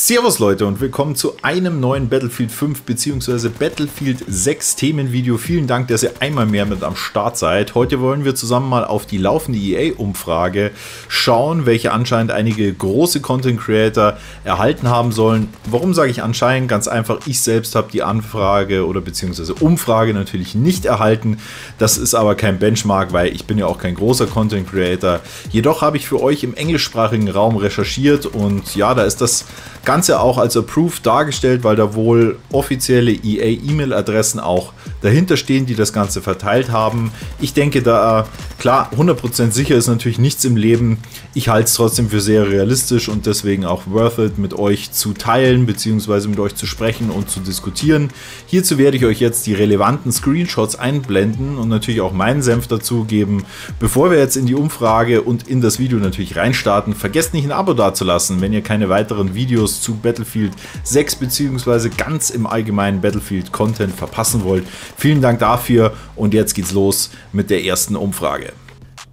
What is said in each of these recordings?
Servus Leute und willkommen zu einem neuen Battlefield 5 bzw. Battlefield 6 Themenvideo. Vielen Dank, dass ihr einmal mehr mit am Start seid. Heute wollen wir zusammen mal auf die laufende EA-Umfrage schauen, welche anscheinend einige große Content Creator erhalten haben sollen. Warum sage ich anscheinend? Ganz einfach, ich selbst habe die Anfrage oder bzw. Umfrage natürlich nicht erhalten. Das ist aber kein Benchmark, weil ich bin ja auch kein großer Content Creator. Jedoch habe ich für euch im englischsprachigen Raum recherchiert und ja, da ist das Ganze auch als approved dargestellt, weil da wohl offizielle EA-E-Mail-Adressen auch dahinter stehen, die das Ganze verteilt haben. Ich denke, da klar, 100% sicher ist natürlich nichts im Leben. Ich halte es trotzdem für sehr realistisch und deswegen auch worth it, mit euch zu teilen bzw. mit euch zu sprechen und zu diskutieren. Hierzu werde ich euch jetzt die relevanten Screenshots einblenden und natürlich auch meinen Senf dazu geben. Bevor wir jetzt in die Umfrage und in das Video natürlich reinstarten, vergesst nicht ein Abo dazulassen, wenn ihr keine weiteren Videos zu Battlefield 6 bzw. ganz im allgemeinen Battlefield Content verpassen wollt. Vielen Dank dafür und jetzt geht's los mit der ersten Umfrage.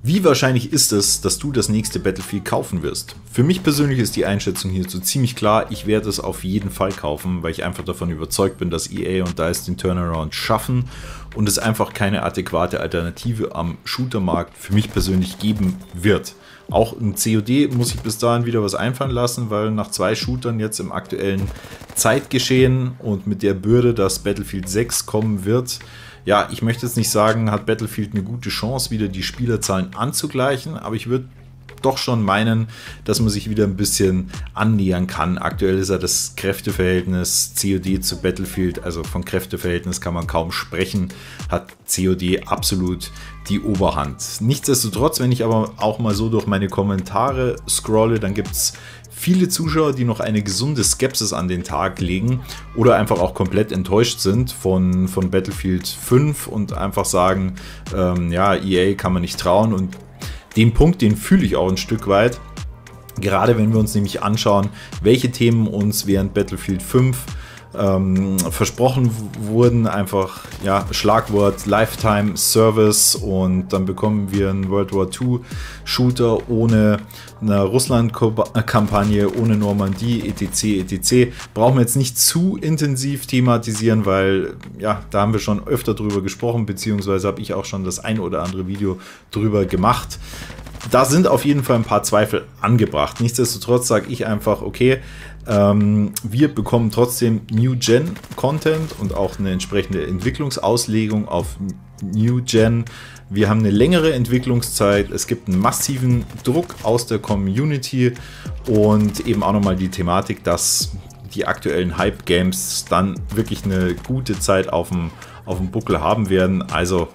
Wie wahrscheinlich ist es, dass du das nächste Battlefield kaufen wirst? Für mich persönlich ist die Einschätzung hierzu ziemlich klar. Ich werde es auf jeden Fall kaufen, weil ich einfach davon überzeugt bin, dass EA und DICE den Turnaround schaffen und es einfach keine adäquate Alternative am Shootermarkt für mich persönlich geben wird. Auch im COD muss ich bis dahin wieder was einfallen lassen, weil nach 2 Shootern jetzt im aktuellen Zeitgeschehen und mit der Bürde, dass Battlefield 6 kommen wird, ja, ich möchte jetzt nicht sagen, hat Battlefield eine gute Chance, wieder die Spielerzahlen anzugleichen, aber ich würde doch schon meinen, dass man sich wieder ein bisschen annähern kann. Aktuell ist ja das Kräfteverhältnis COD zu Battlefield, also von Kräfteverhältnis kann man kaum sprechen, hat COD absolut die Oberhand. Nichtsdestotrotz, wenn ich aber auch mal so durch meine Kommentare scrolle, dann gibt es viele Zuschauer, die noch eine gesunde Skepsis an den Tag legen oder einfach auch komplett enttäuscht sind von Battlefield 5 und einfach sagen, ja, EA kann man nicht trauen, und den Punkt, den fühle ich auch ein Stück weit, gerade wenn wir uns nämlich anschauen, welche Themen uns während Battlefield 5 versprochen wurden, einfach ja, Schlagwort Lifetime Service, und dann bekommen wir einen World War II Shooter ohne eine Russland-Kampagne, ohne Normandie, etc. Brauchen wir jetzt nicht zu intensiv thematisieren, weil ja, da haben wir schon öfter drüber gesprochen, beziehungsweise habe ich auch schon das ein oder andere Video drüber gemacht. Da sind auf jeden Fall ein paar Zweifel angebracht. Nichtsdestotrotz sage ich einfach, okay, wir bekommen trotzdem New-Gen-Content und auch eine entsprechende Entwicklungsauslegung auf New-Gen. Wir haben eine längere Entwicklungszeit, es gibt einen massiven Druck aus der Community und eben auch nochmal die Thematik, dass die aktuellen Hype-Games dann wirklich eine gute Zeit auf dem Buckel haben werden. Also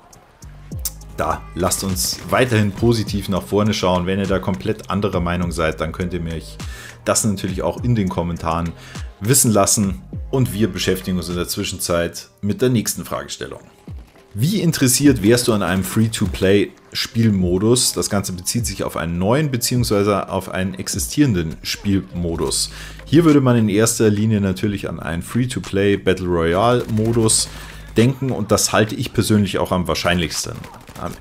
da lasst uns weiterhin positiv nach vorne schauen. Wenn ihr da komplett anderer Meinung seid, dann könnt ihr mich das natürlich auch in den Kommentaren wissen lassen. Und wir beschäftigen uns in der Zwischenzeit mit der nächsten Fragestellung. Wie interessiert wärst du an einem Free-to-Play-Spielmodus? Das Ganze bezieht sich auf einen neuen bzw. auf einen existierenden Spielmodus. Hier würde man in erster Linie natürlich an einen Free-to-Play Battle Royale-Modus denken, und das halte ich persönlich auch am wahrscheinlichsten.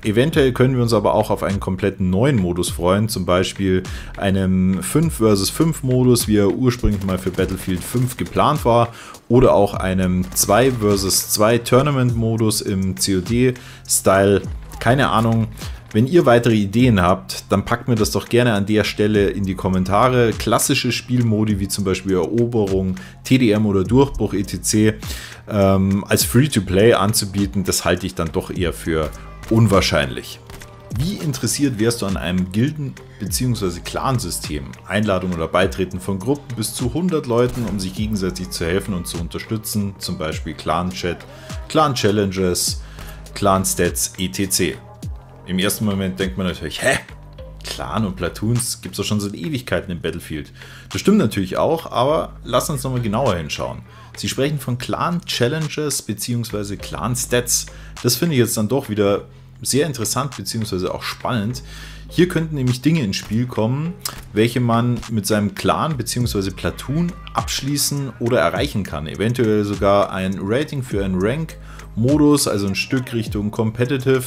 Eventuell können wir uns aber auch auf einen kompletten neuen Modus freuen, zum Beispiel einem 5 vs 5 Modus, wie er ursprünglich mal für Battlefield 5 geplant war, oder auch einem 2 vs 2 Tournament Modus im COD-Style. Keine Ahnung. Wenn ihr weitere Ideen habt, dann packt mir das doch gerne an der Stelle in die Kommentare. Klassische Spielmodi wie zum Beispiel Eroberung, TDM oder Durchbruch etc. Als Free-to-Play anzubieten, das halte ich dann doch eher für unwahrscheinlich. Wie interessiert wärst du an einem Gilden- bzw. Clan-System? Einladung oder Beitreten von Gruppen bis zu 100 Leuten, um sich gegenseitig zu helfen und zu unterstützen, zum Beispiel Clan-Chat, Clan-Challenges, Clan-Stats etc. Im ersten Moment denkt man natürlich, hä? Clan und Platoons gibt es doch schon seit Ewigkeiten im Battlefield. Das stimmt natürlich auch, aber lass uns nochmal genauer hinschauen. Sie sprechen von Clan-Challenges bzw. Clan-Stats. Das finde ich jetzt dann doch wieder sehr interessant bzw. auch spannend. Hier könnten nämlich Dinge ins Spiel kommen, welche man mit seinem Clan bzw. Platoon abschließen oder erreichen kann. Eventuell sogar ein Rating für einen Rank-Modus, also ein Stück Richtung Competitive.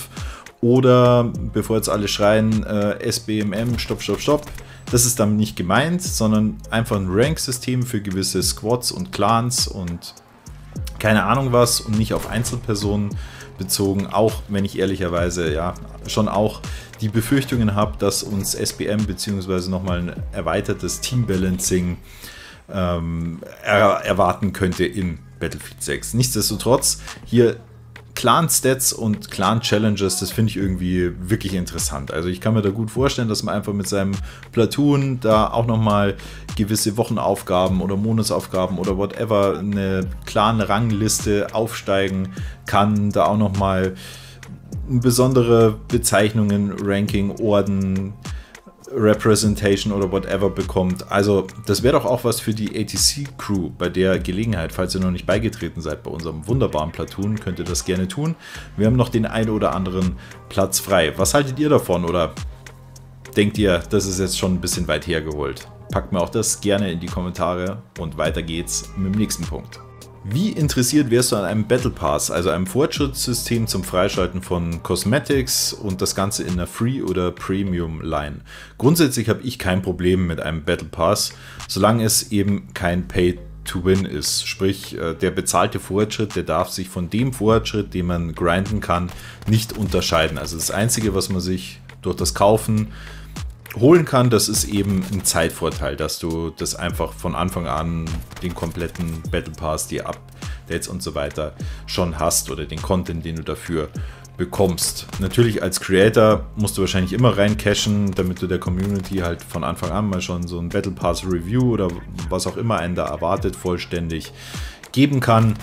Oder, bevor jetzt alle schreien, SBMM, stopp, Das ist damit nicht gemeint, sondern einfach ein Rank-System für gewisse Squads und Clans und keine Ahnung was und nicht auf Einzelpersonen bezogen, auch wenn ich ehrlicherweise ja schon auch die Befürchtungen habe, dass uns SBM bzw. nochmal ein erweitertes Team-Balancing erwarten könnte in Battlefield 6. Nichtsdestotrotz hier Clan-Stats und Clan-Challenges, das finde ich irgendwie wirklich interessant. Also ich kann mir da gut vorstellen, dass man einfach mit seinem Platoon da auch nochmal gewisse Wochenaufgaben oder Monatsaufgaben oder whatever, eine Clan-Rangliste aufsteigen kann, da auch nochmal besondere Bezeichnungen, Ranking, Orden, Representation oder whatever bekommt. Also das wäre doch auch was für die ATC-Crew bei der Gelegenheit. Falls ihr noch nicht beigetreten seid bei unserem wunderbaren Platoon, könnt ihr das gerne tun. Wir haben noch den einen oder anderen Platz frei. Was haltet ihr davon oder denkt ihr, das ist jetzt schon ein bisschen weit hergeholt? Packt mir auch das gerne in die Kommentare und weiter geht's mit dem nächsten Punkt. Wie interessiert wärst du an einem Battle Pass, also einem Fortschrittssystem zum Freischalten von Cosmetics und das Ganze in einer Free- oder Premium-Line? Grundsätzlich habe ich kein Problem mit einem Battle Pass, solange es eben kein Pay-to-Win ist. Sprich, der bezahlte Fortschritt, der darf sich von dem Fortschritt, den man grinden kann, nicht unterscheiden. Also das Einzige, was man sich durch das Kaufen holen kann, das ist eben ein Zeitvorteil, dass du das einfach von Anfang an den kompletten Battle Pass, die Updates und so weiter schon hast oder den Content, den du dafür bekommst. Natürlich als Creator musst du wahrscheinlich immer rein cashen, damit du der Community halt von Anfang an mal schon so ein Battle Pass Review oder was auch immer einen da erwartet, vollständig geben kann.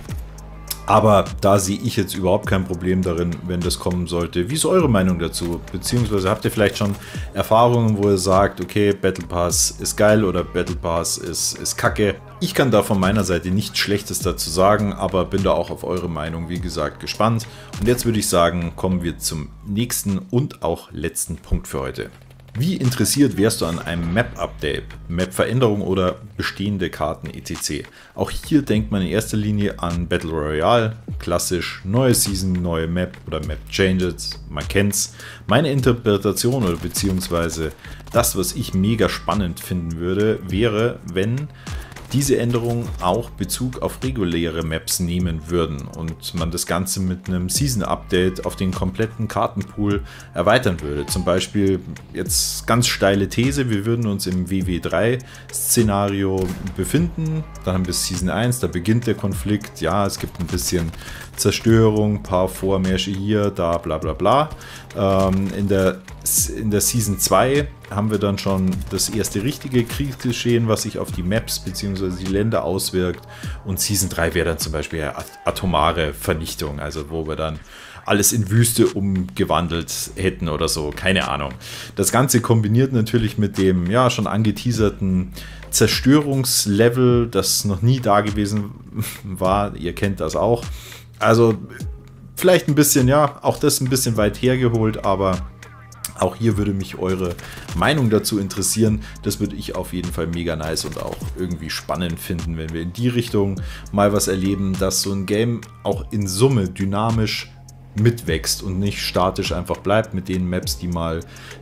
Aber da sehe ich jetzt überhaupt kein Problem darin, wenn das kommen sollte. Wie ist eure Meinung dazu? Beziehungsweise habt ihr vielleicht schon Erfahrungen, wo ihr sagt, okay, Battle Pass ist geil oder Battle Pass ist kacke. Ich kann da von meiner Seite nichts Schlechtes dazu sagen, aber bin da auch auf eure Meinung, wie gesagt, gespannt. Und jetzt würde ich sagen, kommen wir zum nächsten und auch letzten Punkt für heute. Wie interessiert wärst du an einem Map-Update, Map-Veränderung oder bestehende Karten etc.? Auch hier denkt man in erster Linie an Battle Royale, klassisch neue Season, neue Map oder Map-Changes, man kennt's. Meine Interpretation oder beziehungsweise das, was ich mega spannend finden würde, wäre, wenn diese Änderungen auch Bezug auf reguläre Maps nehmen würden und man das Ganze mit einem Season-Update auf den kompletten Kartenpool erweitern würde. Zum Beispiel jetzt ganz steile These, wir würden uns im WW3-Szenario befinden, dann haben wir Season 1, da beginnt der Konflikt, ja, es gibt ein bisschen Zerstörung, ein paar Vormärsche hier, da bla bla bla. In der Season 2 haben wir dann schon das erste richtige Kriegsgeschehen, was sich auf die Maps bzw. die Länder auswirkt. Und Season 3 wäre dann zum Beispiel atomare Vernichtung, also wo wir dann alles in Wüste umgewandelt hätten oder so, keine Ahnung. Das Ganze kombiniert natürlich mit dem ja schon angeteaserten Zerstörungslevel, das noch nie da gewesen war, ihr kennt das auch. Also vielleicht ein bisschen, ja, auch das ein bisschen weit hergeholt, aber auch hier würde mich eure Meinung dazu interessieren. Das würde ich auf jeden Fall mega nice und auch irgendwie spannend finden, wenn wir in die Richtung mal was erleben, dass so ein Game auch in Summe dynamisch mitwächst und nicht statisch einfach bleibt mit den Maps, die mal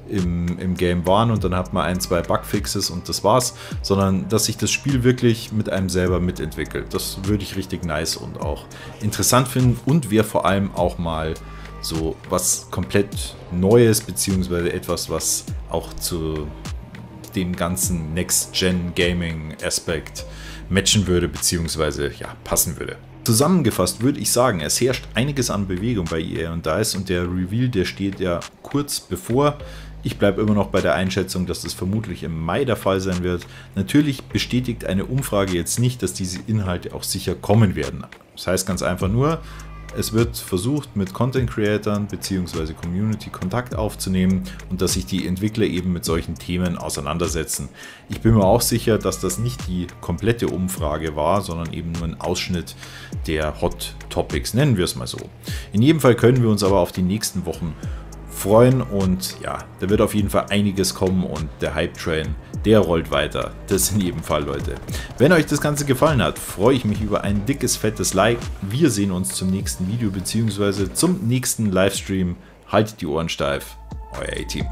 im Game waren und dann hat man ein, zwei Bugfixes und das war's, sondern dass sich das Spiel wirklich mit einem selber mitentwickelt. Das würde ich richtig nice und auch interessant finden und wäre vor allem auch mal so was komplett Neues, beziehungsweise etwas, was auch zu dem ganzen Next-Gen-Gaming-Aspekt matchen würde, beziehungsweise ja, passen würde. Zusammengefasst würde ich sagen, es herrscht einiges an Bewegung bei EA und DICE und der Reveal, der steht ja kurz bevor. Ich bleibe immer noch bei der Einschätzung, dass das vermutlich im Mai der Fall sein wird. Natürlich bestätigt eine Umfrage jetzt nicht, dass diese Inhalte auch sicher kommen werden. Das heißt ganz einfach nur, es wird versucht, mit Content-Creatern bzw. Community Kontakt aufzunehmen und dass sich die Entwickler eben mit solchen Themen auseinandersetzen. Ich bin mir auch sicher, dass das nicht die komplette Umfrage war, sondern eben nur ein Ausschnitt der Hot Topics, nennen wir es mal so. In jedem Fall können wir uns aber auf die nächsten Wochen freuen und ja, da wird auf jeden Fall einiges kommen und der Hype-Train, der rollt weiter. Das in jedem Fall, Leute. Wenn euch das Ganze gefallen hat, freue ich mich über ein dickes, fettes Like. Wir sehen uns zum nächsten Video bzw. zum nächsten Livestream. Haltet die Ohren steif. Euer A-Team.